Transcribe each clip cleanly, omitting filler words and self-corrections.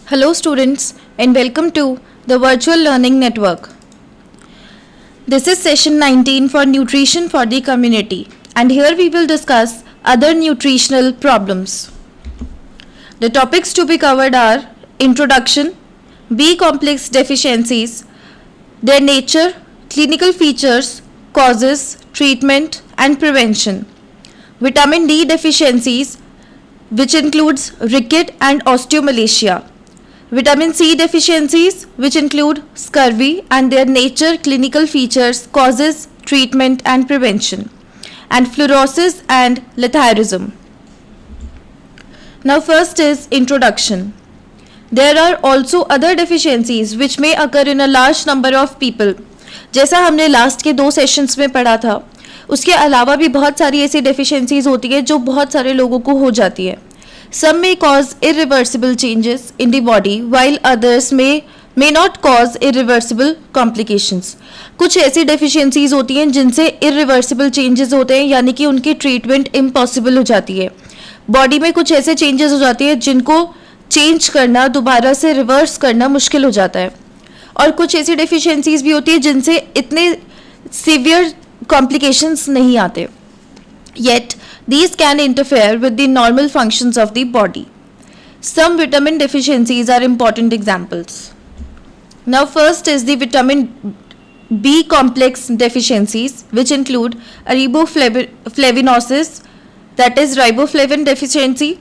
Hello students and welcome to the Virtual Learning Network. This is session 19 for Nutrition for the Community, and here we will discuss other nutritional problems. The topics to be covered are Introduction, B complex deficiencies, their nature, clinical features, causes, treatment and prevention. Vitamin D deficiencies, which includes ricket and osteomalacia. Vitamin C deficiencies, which include scurvy and their nature, clinical features, causes, treatment and prevention. And fluorosis and letharism. Now first is introduction. There are also other deficiencies which may occur in a large number of people. जैसा हमने last के 2 sessions में पढ़ा था, उसके अलावा भी बहुत सारी ऐसी डेफिशिएंसीज होती है जो बहुत सारे लोगों को हो जाती है. Some may cause irreversible changes in the body, while others may not cause irreversible complications. कुछ ऐसी डेफिशिएंसीज होती हैं जिनसे irreversible changes होते हैं, यानी कि उनकी ट्रीटमेंट इम्पॉसिबल हो जाती है. बॉडी में कुछ ऐसे चेंजेस हो जाते हैं जिनको चेंज करना, दोबारा से रिवर्स करना मुश्किल हो जाता है. और कुछ ऐसी डेफिशिएंसीज भी होती है जिनसे इतने सीवियर कॉम्प्लिकेशंस नहीं आते. Yet, these can interfere with the normal functions of the body. Some vitamin deficiencies are important examples. Now first is the vitamin B complex deficiencies, which include riboflavinosis, that is riboflavin deficiency,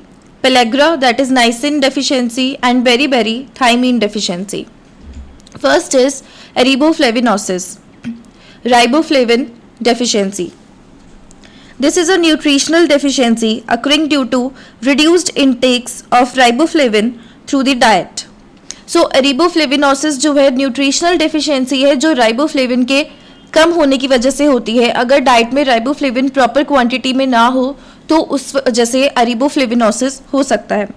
pellagra, that is niacin deficiency, and beriberi thiamine deficiency. First is riboflavinosis, riboflavin deficiency. This is a nutritional deficiency occurring due to reduced intakes of riboflavin through the diet. So riboflavinosis जो है nutritional deficiency है जो riboflavin के कम होने की वजह से होती है. अगर डाइट में riboflavin प्रॉपर क्वांटिटी में ना हो तो उस वजह से riboflavinosis हो सकता है.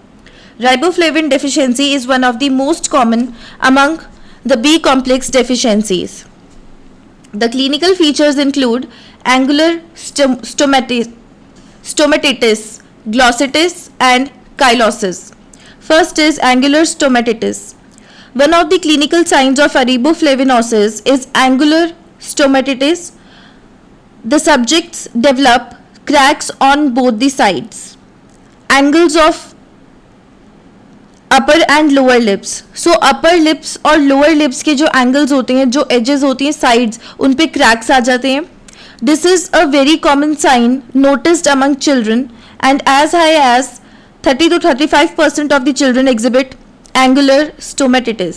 Riboflavin deficiency is one of the most common among the B complex deficiencies. The clinical features include angular stomatitis, glossitis and chylosis. First is angular stomatitis. One of the clinical signs of riboflavinosis is angular stomatitis. The subjects develop cracks on both the sides. Angles of upper and lower lips. So upper lips और lower lips के जो angles होते हैं, जो edges होती हैं sides, उन पे क्रैक्स आ जाते हैं. This is a very common sign noticed among children and as high as 30 to 35% of the children exhibit angular stomatitis.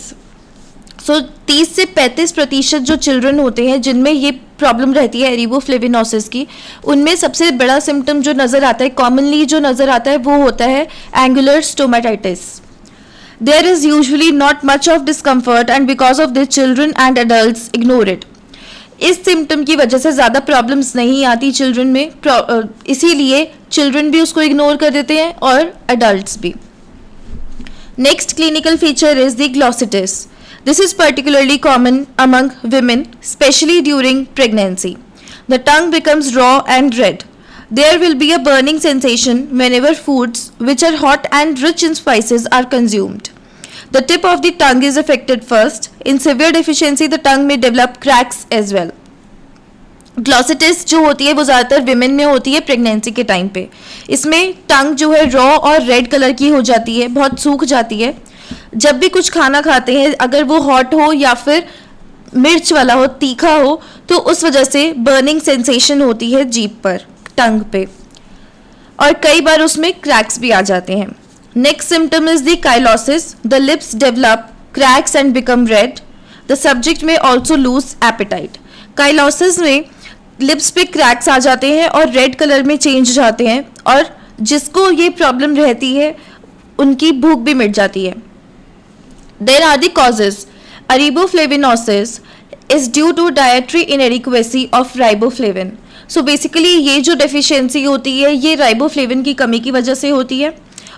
So 30 से 35% जो चिल्ड्रन होते हैं जिनमें ये प्रॉब्लम रहती है रिबोफ्लेविनोसिस की, उनमें सबसे बड़ा सिम्टम जो नज़र आता है, कॉमनली जो नज़र आता है, वो होता है angular stomatitis. There is usually not much of discomfort and because of this children and adults ignore it. इस सिम्टम की वजह से ज़्यादा प्रॉब्लम्स नहीं आती चिल्ड्रन में, इसीलिए चिल्ड्रन भी उसको इग्नोर कर देते हैं और अडल्ट्स भी. Next clinical feature is the glossitis. This is particularly common among women, especially during pregnancy. The tongue becomes raw and red. There will be a burning sensation whenever foods which are hot and rich in spices are consumed. The tip of the tongue is affected first. In severe deficiency, the tongue may develop cracks as well. ग्लॉसिटिस जो होती है वो ज़्यादातर women में होती है pregnancy के time पे. इसमें टंग जो है रॉ और रेड कलर की हो जाती है, बहुत सूख जाती है. जब भी कुछ खाना खाते हैं, अगर वो हॉट हो या फिर मिर्च वाला हो, तीखा हो, तो उस वजह से बर्निंग सेंसेशन होती है जीभ पर, टंग पे, और कई बार उसमें क्रैक्स भी आ जाते हैं. Next symptom is the cheilosis. The lips develop cracks and become red. The subject में ऑल्सो लूज एपेटाइट. काइलोसिस में लिप्स पे क्रैक्स आ जाते हैं और रेड कलर में चेंज जाते हैं, और जिसको ये प्रॉब्लम रहती है उनकी भूख भी मिट जाती है. There are the causes. Riboflavinosis is due to dietary inadequacy of riboflavin. So basically ये जो डेफिशिएंसी होती है ये राइबोफ्लेविन की कमी की वजह से होती है.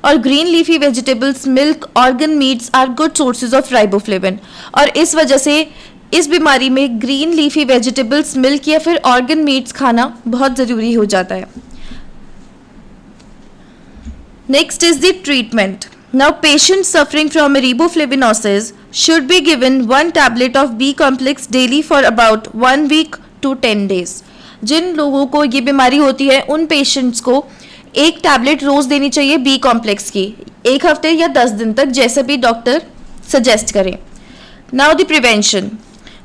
और green leafy vegetables, milk, organ meats are good sources of riboflavin. और इस वजह से इस बीमारी में ग्रीन लीफी वेजिटेबल्स, मिल्क या फिर ऑर्गन मीट्स खाना बहुत ज़रूरी हो जाता है. Next is the treatment. Now, patients suffering from riboflavinosis should be given one tablet of B complex daily for about 1 week to 10 days. जिन लोगों को ये बीमारी होती है उन पेशेंट्स को एक टैबलेट रोज देनी चाहिए बी कॉम्प्लेक्स की, एक हफ्ते या 10 दिन तक, जैसे भी डॉक्टर सजेस्ट करें. Now the prevention.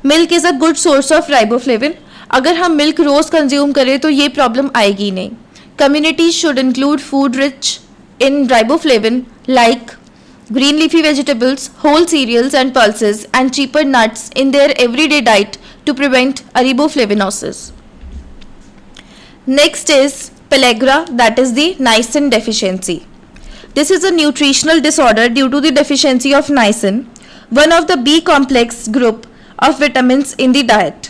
Milk is a good source of riboflavin. अगर हम मिल्क रोज कंज्यूम करें तो ये प्रॉब्लम आएगी नहीं. Communities should include food rich in riboflavin like green leafy vegetables, whole cereals and pulses, and cheaper nuts in their everyday diet to prevent riboflavinosis. Next is pellagra, that is the niacin deficiency. This is a nutritional disorder due to the deficiency of niacin, one of the B complex group of vitamins in the diet.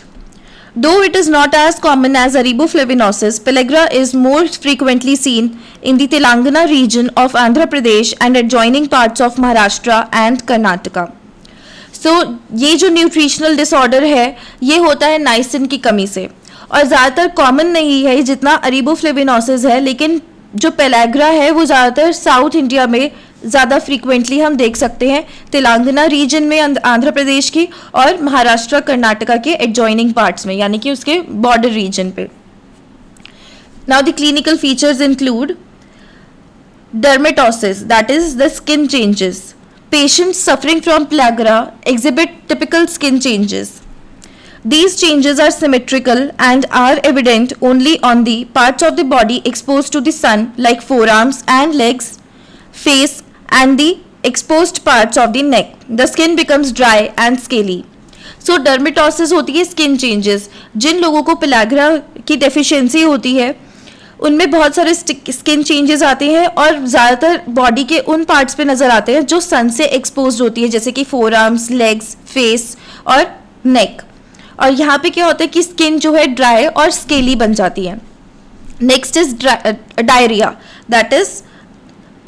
Though it is not as common as riboflavinosis, pellagra is more frequently seen in the Telangana region of Andhra Pradesh and adjoining parts of Maharashtra and Karnataka. So, ये जो nutritional disorder है ये होता है niacin की कमी से, और ज़्यादातर कॉमन नहीं है जितना riboflavinosis है, लेकिन जो पेलाग्रा है वो ज़्यादातर साउथ इंडिया में ज़्यादा फ्रीक्वेंटली हम देख सकते हैं, तेलंगाना रीजन में, आंध्र प्रदेश की, और महाराष्ट्र कर्नाटका के एडजॉइनिंग पार्ट्स में, यानी कि उसके बॉर्डर रीजन पे. Now the clinical features include dermatosis, that is the skin changes. Patients suffering from pellagra exhibit typical skin changes. These changes are symmetrical and are evident only on the parts of the body exposed to the sun like forearms and legs, face and the exposed parts of the neck. The skin becomes dry and scaly. So dermatosis होती है skin changes. जिन लोगों को pellagra की deficiency होती है उनमें बहुत सारे स्किन चेंजेस आते हैं और ज़्यादातर बॉडी के उन पार्ट्स पे नज़र आते हैं जो सन से एक्सपोज होती है, जैसे कि फोर आर्म्स, लेग्स, फेस और नेक. और यहाँ पे क्या होता है कि स्किन जो है ड्राई और स्केली बन जाती है. Next is diarrhoea, that is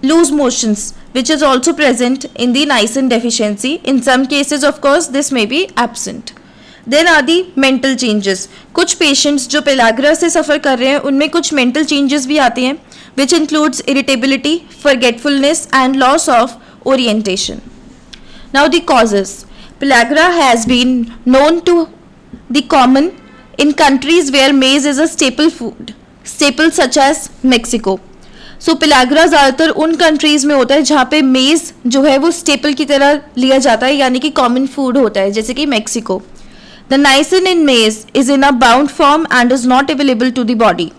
loose motions which is also present in the niacin deficiency. In some cases of course this may be absent. Then are the mental changes. कुछ patients जो pellagra से सफ़र कर रहे हैं उनमें कुछ mental changes भी आते हैं, which includes irritability, forgetfulness and loss of orientation. Now the causes. Pellagra has been known to be common in countries where maize is a staple food, staples such as Mexico. So pellagra ज़्यादातर उन countries में होता है जहाँ पे मेज़ जो है वो स्टेपल की तरह लिया जाता है, यानी कि कॉमन फूड होता है, जैसे कि Mexico. The niacin in maize is in a bound form and is not available to the body.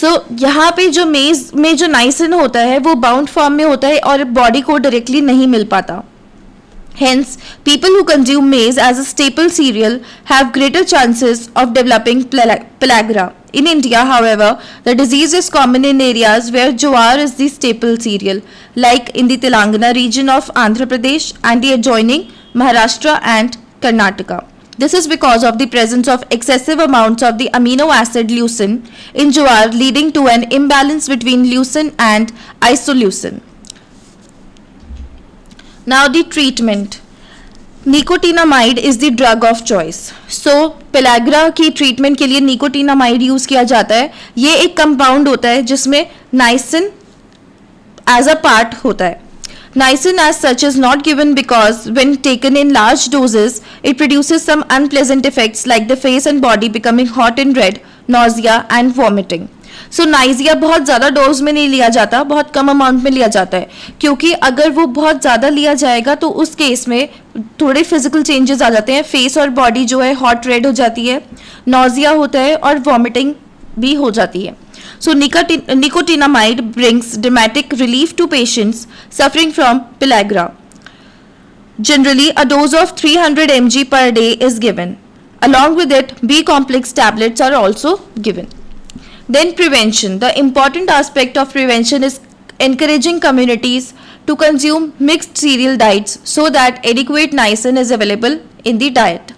So यहाँ पे जो मेज़ में जो नाइसिन होता है वो बाउंड फॉर्म में होता है और बॉडी को डायरेक्टली नहीं मिल पाता. Hence, people who consume maize as a staple cereal have greater chances of developing pellagra. In India, however, the disease is common in areas where jowar is the staple cereal, like in the Telangana region of Andhra Pradesh and the adjoining Maharashtra and Karnataka. This is because of the presence of excessive amounts of the amino acid leucine in jowar, leading to an imbalance between leucine and isoleucine. Now the treatment. Nicotinamide is the drug of choice. So pellagra की treatment के लिए nicotinamide use किया जाता है. ये एक compound होता है जिसमें नाइसिन एज अ पार्ट होता है. Niacin as such is not given because when taken in large doses, it produces some unpleasant effects like the face and body becoming hot and red, nausea and vomiting. सो नाइजिया बहुत ज़्यादा dose में नहीं लिया जाता, बहुत कम amount में लिया जाता है, क्योंकि अगर वो बहुत ज़्यादा लिया जाएगा तो उस केस में थोड़े फिजिकल चेंजेस आ जाते हैं. फेस और बॉडी जो है हॉट रेड हो जाती है, नोजिया होता है और वॉमिटिंग भी हो जाती है. So nicotinamide brings dramatic relief to patients suffering from pellagra. Generally, a dose of 300 mg per day is given. Along with it, B complex tablets are also given. Then prevention. The important aspect of prevention is encouraging communities to consume mixed cereal diets so that adequate niacin is available in the diet.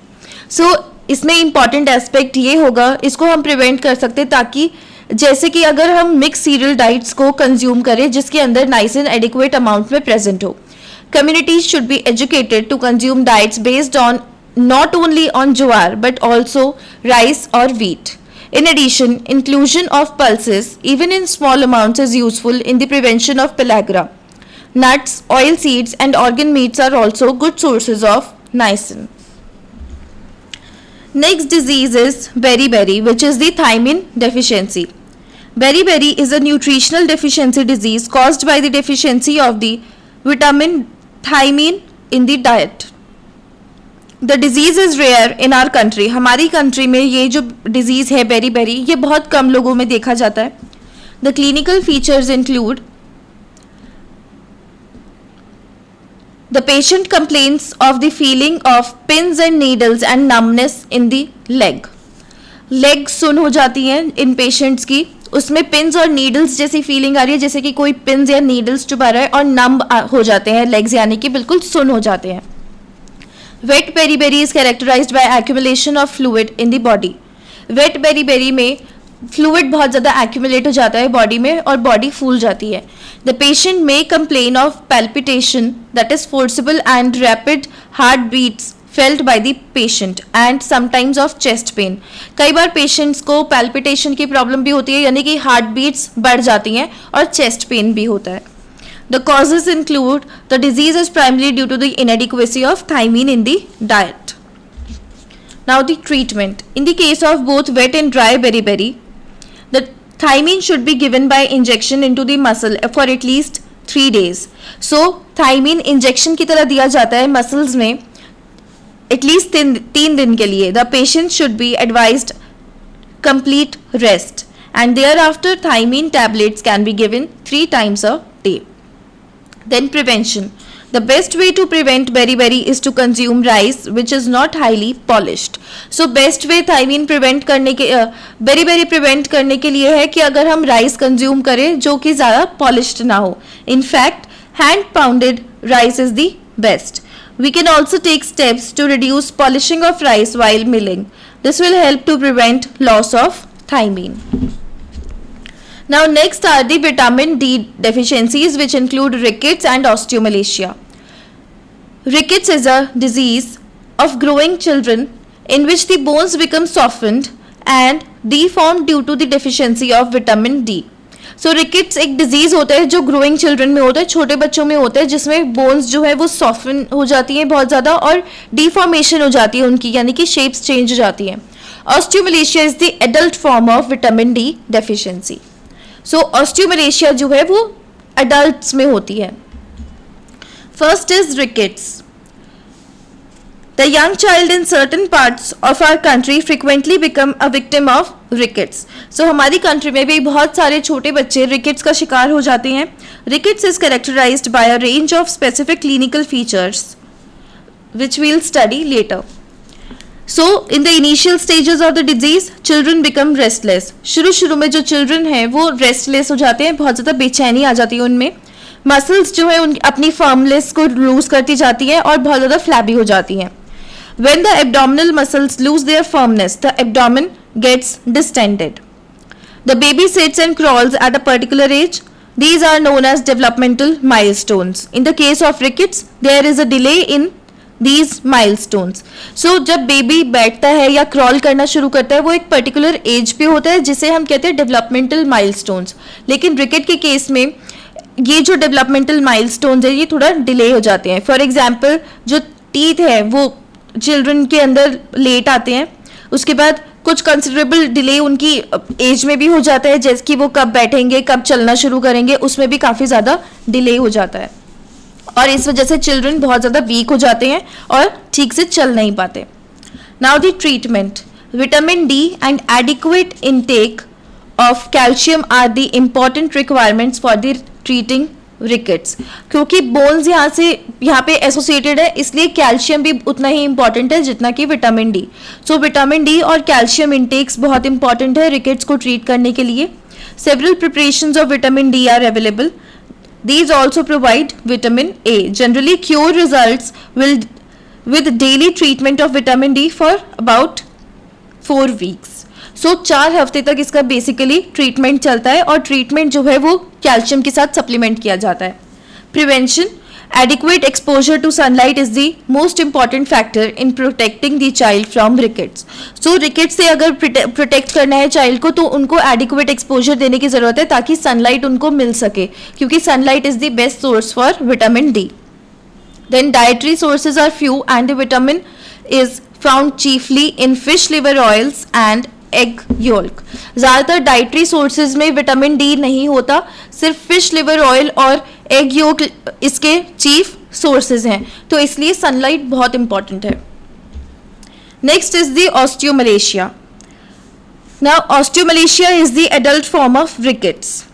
So इसमें important aspect ये होगा, इसको हम prevent कर सकते ताकि जैसे कि अगर हम मिक्स सीरियल डाइट्स को कंज्यूम करें जिसके अंदर नाइसिन एडिक्वेट अमाउंट में प्रेजेंट हो. Communities should be educated to consume diets based on not only on jowar but also rice और wheat. In addition, inclusion of pulses even in small amounts is useful in the prevention of pellagra. Nuts, oil seeds and organ meats are also good sources of niacin. Next disease is beriberi, which is the thiamine deficiency. Beriberi is a nutritional deficiency disease caused by the deficiency of the vitamin thiamine in the diet. The disease is rare in our country. हमारी country में ये जो disease है beriberi, ये बहुत कम लोगों में देखा जाता है. The clinical features include the patient complains of the feeling of pins and needles and numbness in the leg. Leg सुन हो जाती हैं इन पेशेंट्स की, उसमें पिन्स और नीडल्स जैसी फीलिंग आ रही है, जैसे कि कोई पिन्स या नीडल्स चुभा रहा है, और नंब हो जाते हैं लेग्स, यानी कि बिल्कुल सुन हो जाते हैं. Wet beriberi is characterised by accumulation of fluid in the body. Wet beriberi में फ्लूइड बहुत ज़्यादा एक्यूमुलेट हो जाता है बॉडी में और बॉडी फूल जाती है. The patient may complain of palpitation that is forcible and rapid heart beats felt by the patient and sometimes of chest pain. कई बार पेशेंट्स को पैल्पिटेशन की प्रॉब्लम भी होती है, यानी कि हार्ट बीट्स बढ़ जाती हैं, और चेस्ट पेन भी होता है. The causes include the disease is primarily due to the inadequacy of thiamine in the diet. Now the treatment. In the case of both wet and dry beriberi, the thiamine should be given by injection into the muscle for at least 3 days. So thiamine injection की तरह दिया जाता है muscles में at least 3 दिन के लिए. The patient should be advised complete rest, and thereafter thiamine tablets can be given 3 times a day. Then prevention. The best way to prevent beriberi is to consume rice which is not highly polished. So best way thiamine prevent करने के beriberi prevent करने के लिए है कि अगर हम rice consume करें जो कि ज़्यादा polished ना हो. In fact, hand pounded rice is the best. We can also take steps to reduce polishing of rice while milling. This will help to prevent loss of thiamine. Now next are the vitamin D deficiencies, which include rickets and osteomalacia. Rickets is a disease of growing children in which the bones become softened and deformed due to the deficiency of vitamin D. So rickets एक disease होता है जो growing children में होता है, छोटे बच्चों में होता है, जिसमें bones जो है वो soften हो जाती हैं बहुत ज़्यादा और deformation हो जाती है उनकी, यानी कि shapes change हो जाती हैं. Osteomalacia is the adult form of vitamin D deficiency. So osteomalacia जो है वो अडल्ट्स में होती है. First is rickets. The young child in certain parts of our country frequently become a victim of rickets. So हमारी country में भी बहुत सारे छोटे बच्चे रिकेट्स का शिकार हो जाते हैं. Rickets is characterised by a range of specific clinical features which we will study later. So in the initial stages of the disease, children become restless. शुरू में जो children हैं वो restless हो जाते हैं, बहुत ज़्यादा बेचैनी आ जाती है उनमें. Muscles जो है उनकी अपनी firmness को lose करती जाती है और बहुत ज़्यादा flabby हो जाती हैं. When the abdominal muscles lose their firmness, the abdomen gets distended. The baby sits and crawls at a particular age. These are known as developmental milestones. In the case of rickets, there is a delay in these milestones. So जब baby बैठता है या crawl करना शुरू करता है वो एक पर्टिकुलर एज पे होता है जिसे हम कहते हैं डेवलपमेंटल माइलस्टोन्स. लेकिन रिकेट के केस में ये जो डेवलपमेंटल माइलस्टोन्स है ये थोड़ा डिले हो जाते हैं. फॉर एग्जांपल जो टीथ है वो चिल्ड्रन के अंदर लेट आते हैं, उसके बाद कुछ कंसिडरेबल डिले उनकी एज में भी हो जाता है, जैसे कि वो कब बैठेंगे कब चलना शुरू करेंगे उसमें भी काफ़ी ज़्यादा डिले हो जाता है, और इस वजह से चिल्ड्रन बहुत ज़्यादा वीक हो जाते हैं और ठीक से चल नहीं पाते. Now the treatment. Vitamin D and adequate intake of calcium are the important requirements for the treating rickets. क्योंकि बोन्स यहाँ पे एसोसिएटेड है, इसलिए कैल्शियम भी उतना ही इंपॉर्टेंट है जितना कि vitamin D. So vitamin D और कैल्शियम इनटेक्स बहुत इंपॉर्टेंट है रिकेट्स को ट्रीट करने के लिए. Several preparations of vitamin D R available. These also provide vitamin A. Generally, cure results with daily treatment of vitamin D for about 4 weeks. So 4 हफ्ते तक इसका बेसिकली ट्रीटमेंट चलता है और ट्रीटमेंट जो है वो कैल्शियम के साथ सप्लीमेंट किया जाता है. Prevention. Adequate exposure to sunlight is the most important factor in protecting the child from rickets. So rickets से अगर प्रोटेक्ट करना है चाइल्ड को तो उनको एडिक्वेट एक्सपोजर देने की ज़रूरत है ताकि सनलाइट उनको मिल सके, क्योंकि sunlight is the best source for vitamin D. Then dietary sources are few and the vitamin is found chiefly in fish liver oils and egg yolk. ज़्यादातर डाइटरी सोर्सेज में विटामिन डी नहीं होता, सिर्फ fish liver oil और egg yolk इसके chief sources हैं, तो इसलिए सनलाइट बहुत इंपॉर्टेंट है. Next is the osteomalacia. Now osteomalacia is the adult form of rickets.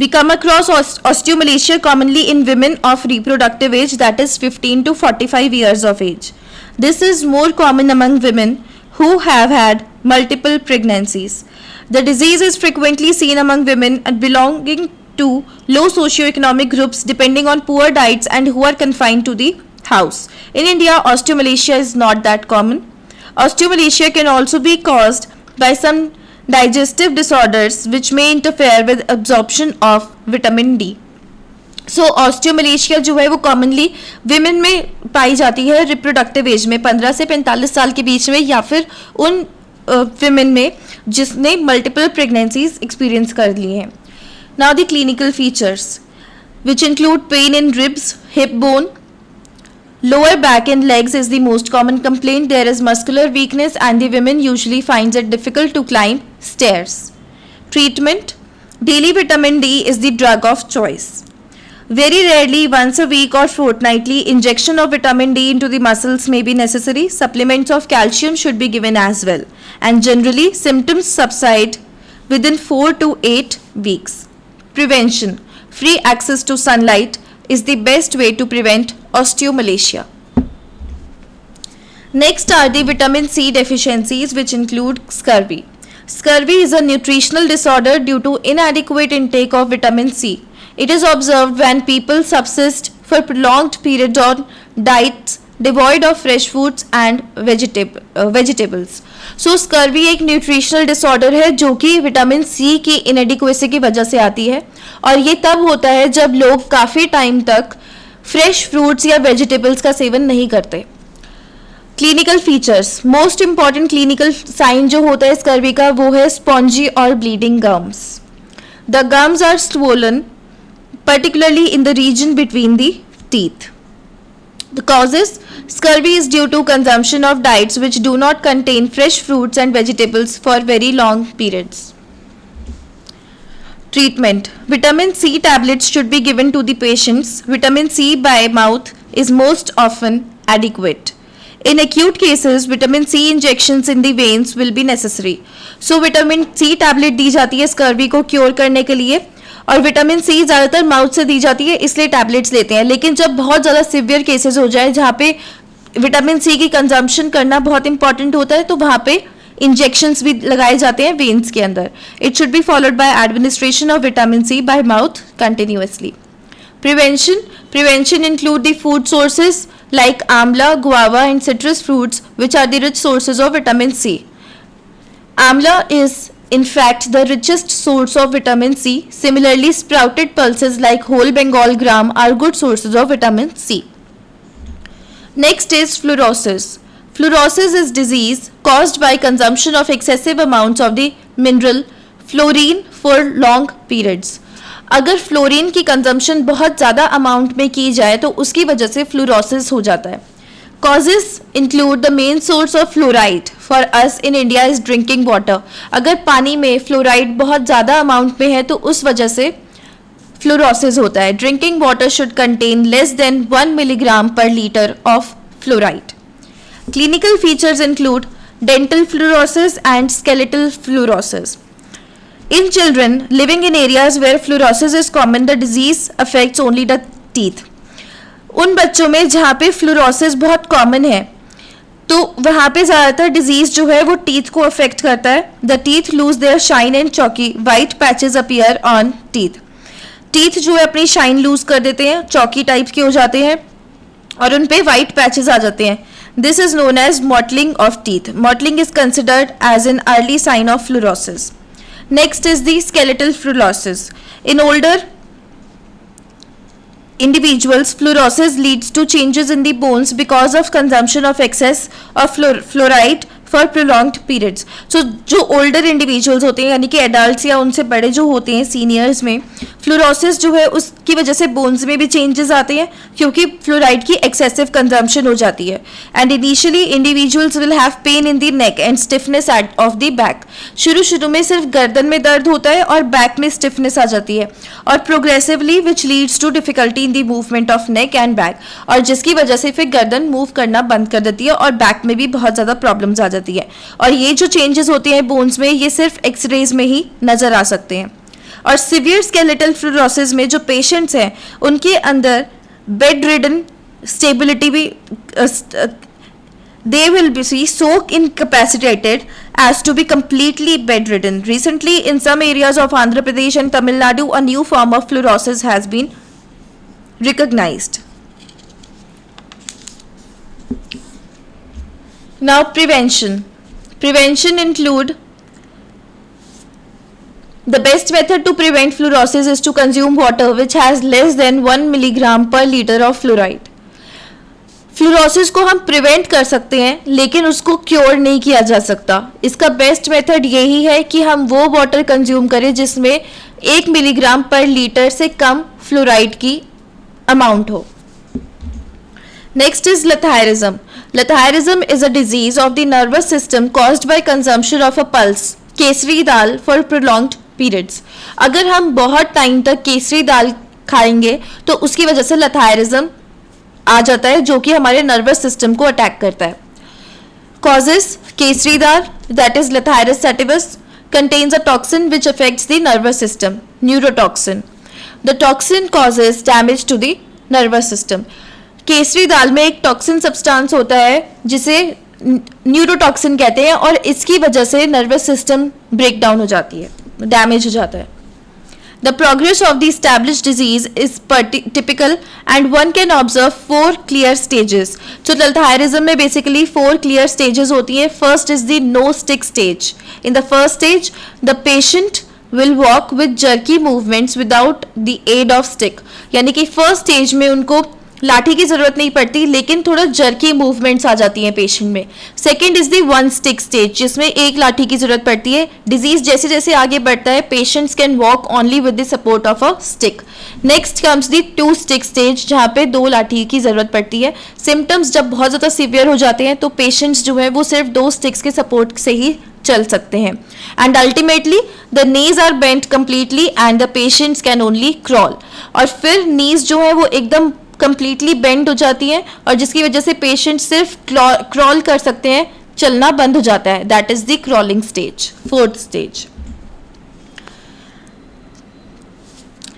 We come across osteomalacia commonly in women of reproductive age, that is 15 to 45 years of age. This is more common among women who have had multiple pregnancies. The disease is frequently seen among women belonging to low socioeconomic groups depending on poor diets and who are confined to the house. In India, osteomalacia is not that common. Osteomalacia can also be caused by some digestive disorders which may interfere with absorption of vitamin D. So osteomalacia जो है वो commonly women में पाई जाती है reproductive age में, 15 से 45 साल के बीच में, या फिर उन विमेन में जिसने मल्टीपल प्रेगनेंसीज एक्सपीरियंस कर ली हैं. Now the clinical features which include pain in ribs, hip bone, lower back and legs is the most common complaint. There is muscular weakness and the women usually finds it difficult to climb stairs. Treatment: daily vitamin D is the drug of choice. Very rarely, once a week or fortnightly, injection of vitamin D into the muscles may be necessary. Supplements of calcium should be given as well. And generally, symptoms subside within 4 to 8 weeks. Prevention: free access to sunlight is the best way to prevent osteomalacia. Next are the vitamin C deficiencies which include scurvy. Scurvy is a nutritional disorder due to inadequate intake of vitamin C. It is observed when people subsist for prolonged periods on diets devoid of fresh foods and vegetables. So scurvy एक nutritional disorder है जो कि vitamin C की inadequacy की वजह से आती है, और ये तब होता है जब लोग काफ़ी टाइम तक फ्रेश फ्रूट्स या वेजिटेबल्स का सेवन नहीं करते. Clinical features: most important clinical sign जो होता है स्कर्वी का वो है स्पॉन्जी और bleeding gums. The gums are swollen particularly in the region between the teeth. The causes: scurvy is due to consumption of diets which do not contain fresh fruits and vegetables for very long periods. Treatment: vitamin C tablets should be given to the patients. Vitamin C by mouth is most often adequate. In acute cases, vitamin C injections in the veins will be necessary. So vitamin C tablet दी जाती है scurvy को cure करने के लिए, और vitamin C ज़्यादातर mouth से दी जाती है इसलिए टैबलेट्स लेते हैं. लेकिन जब बहुत ज़्यादा सिवियर केसेस हो जाए जहाँ पे विटामिन सी की कंजम्पशन करना बहुत इंपॉर्टेंट होता है तो वहाँ पे इंजेक्शंस भी लगाए जाते हैं वेन्स के अंदर. It should be followed by administration of vitamin C by mouth continuously. Prevention include the food sources like amla, guava and citrus fruits which are the rich sources of vitamin C. Amla is in fact the richest source of vitamin C. Similarly, sprouted pulses like whole Bengal gram are good sources of vitamin C. Next is fluorosis. Fluorosis is disease caused by consumption of excessive amounts of the mineral fluorine for long periods. अगर fluorine की consumption बहुत ज़्यादा amount में की जाए तो उसकी वजह से फ्लोरोसिस हो जाता है. Causes include the main source of fluoride for us in India is drinking water. अगर पानी में फ्लोराइड बहुत ज़्यादा अमाउंट में है तो उस वजह से फ्लोरोसिस होता है. Drinking water should contain less than 1 milligram per liter of fluoride. Clinical features include dental fluorosis and skeletal fluorosis. In children living in areas where fluorosis is common, the disease affects only the teeth. उन बच्चों में जहाँ पे fluorosis बहुत common है तो वहाँ पे ज़्यादातर डिजीज़ जो है वो टीथ को अफेक्ट करता है. The teeth lose their shine and chalky, white patches appear on teeth. Teeth जो है अपनी शाइन लूज कर देते हैं, चॉकी टाइप के हो जाते हैं और उन पे वाइट पैचेस आ जाते हैं. This is known as mottling of teeth. Mottling is considered as an early sign of fluorosis. Next is the skeletal fluorosis. In individuals, fluorosis leads to changes in the bones because of consumption of excess of fluoride for prolonged periods. So जो older individuals होते हैं यानी कि adults या उनसे बड़े जो होते हैं सीनियर्स में, फ्लोरोसिस जो है उसकी वजह से बोन्स में भी चेंजेस आते हैं क्योंकि फ्लोराइड की एक्सेसिव कंजम्पशन हो जाती है. And initially individuals will have pain in the neck and stiffness of the back. शुरू में सिर्फ गर्दन में दर्द होता है और बैक में स्टिफनेस आ जाती है, और progressively which leads to difficulty in the movement of neck and back, और जिसकी वजह से फिर गर्दन मूव करना बंद कर देती है और बैक में भी बहुत ज़्यादा प्रॉब्लम्स आ जाती है. और ये जो चेंजेस होते हैं बोन्स में ये सिर्फ एक्सरेज में ही नजर आ सकते हैं. और सिवियर स्केलेटल फ्लोरोसिस में जो पेशेंट्स हैं उनके अंदर बेड रिडन स्टेबिलिटी भी they will be so incapacitated as to be completely bedridden. Recently, in some areas of Andhra Pradesh and Tamil Nadu, a new form of fluorosis has been recognized. Now, prevention. Prevention include the best method to prevent fluorosis is to consume water which has less than 1 milligram per liter of fluoride. Fluorosis को हम prevent कर सकते हैं लेकिन उसको cure नहीं किया जा सकता. इसका बेस्ट मेथड यही है कि हम वो वाटर कंज्यूम करें जिसमें 1 मिलीग्राम पर लीटर से कम फ्लोराइड की अमाउंट हो. Next is lathyrism. Lathyrism is a disease of the nervous system caused by consumption of a pulse kesari dal for prolonged periods. अगर हम बहुत टाइम तक केसरी दाल खाएंगे तो उसकी वजह से लथायरिज्म आ जाता है जो कि हमारे नर्वस सिस्टम को अटैक करता है. Causes kesari dal that is Lathyrus sativus contains a toxin which affects the nervous system, neurotoxin. The toxin causes damage to the nervous system. केसरी दाल में एक टॉक्सिन सब्सटेंस होता है जिसे न्यूरोटॉक्सिन कहते हैं और इसकी वजह से नर्वस सिस्टम ब्रेक डाउन हो जाती है, डैमेज हो जाता है. The progress of the established disease is typical and one can observe 4 clear stages. So लथायरिज्म में basically 4 clear stages होती हैं. First is the no stick stage. In the first stage, the patient will walk with jerky movements without the aid of stick. यानी कि first stage में उनको लाठी की जरूरत नहीं पड़ती लेकिन थोड़ा जर्की मूवमेंट्स आ जाती हैं पेशेंट में. Second is the 1 stick stage जिसमें एक लाठी की जरूरत पड़ती है. डिजीज जैसे जैसे आगे बढ़ता है patients can walk only with the support of a stick. Next comes the 2 stick stage जहाँ पे 2 लाठी की जरूरत पड़ती है. सिम्टम्स जब बहुत ज़्यादा सीवियर हो जाते हैं तो पेशेंट्स जो है वो सिर्फ 2 स्टिक्स के सपोर्ट से ही चल सकते हैं. And ultimately the knees are bent completely and the patients can only crawl. और फिर नीज जो है वो एकदम कंप्लीटली बेंड हो जाती है और जिसकी वजह से पेशेंट सिर्फ क्रॉल कर सकते हैं, चलना बंद हो जाता है. That is the crawling stage, 4th stage.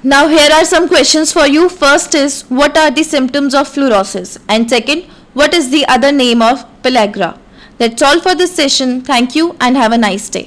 Now here are some questions for you. First is what are the symptoms of fluorosis and second what is the other name of pellagra. That's all for this session. Thank you and have a nice day.